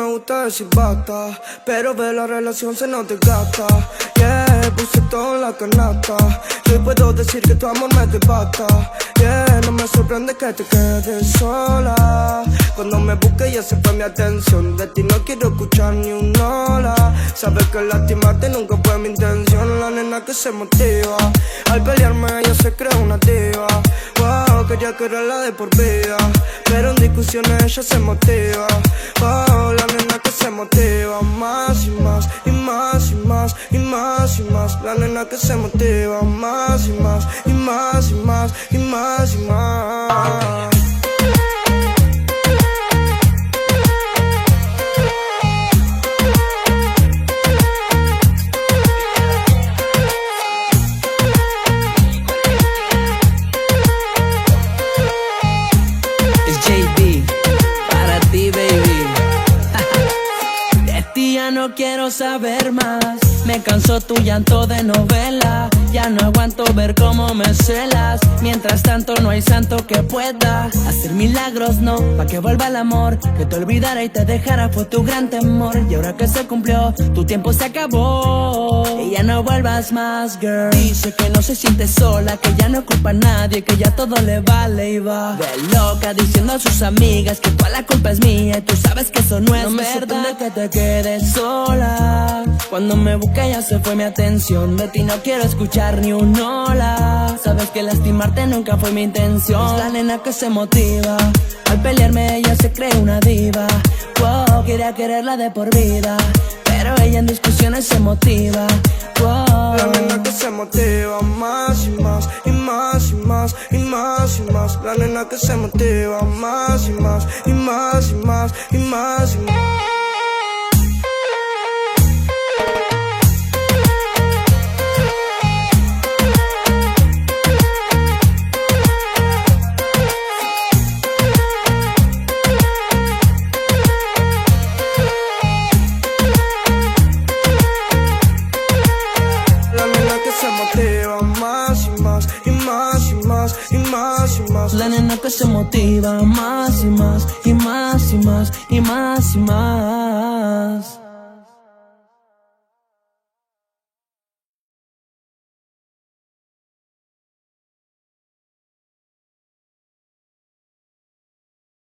me gusta decir basta, pero ve la relación se nos desgasta. Yeah, puse todo en la canasta y hoy puedo decir que tu amor me devasta. Yeah, no me sorprende que te quedes sola. Cuando me busques ya se fue mi atención. De ti no quiero escuchar ni un hola. Sabes que lastimarte nunca fue mi intención. La nena que se motiva al pelearme ella se cree una diva. Wow, quería quererla de por vida, pero en discusiones ella se motiva. Wow, la nena que se motiva más y más y más y más y más y más. La nena que se motiva más y más y más y más y más y más. No quiero saber más, me cansó tu llanto de novela. Ya no aguanto ver cómo me celas. Mientras tanto no hay santo que pueda hacer milagros, no, pa' que vuelva el amor. Que te olvidara y te dejara fue tu gran temor. Y ahora que se cumplió, tu tiempo se acabó y ya no vuelvas más, girl. Dice que no se siente sola, que ya no culpa a nadie, que ya todo le vale y va de loca diciendo a sus amigas que toda la culpa es mía. Y tú sabes que eso no es verdad. No me sorprende que te quedes sola. Cuando me busqué ya se fue mi atención. De ti no quiero escuchar ni un hola. Sabes que lastimarte nunca fue mi intención. Es la nena que se motiva al pelearme ella se cree una diva. Wow, quería quererla de por vida, pero ella en discusiones se motiva. Wow. La nena que se motiva más y más y más y más y más y más. La nena que se motiva más y más y más y más y más y más. Más y más y más y más y más y más. La nena que se motiva más y más y más y más y más y más.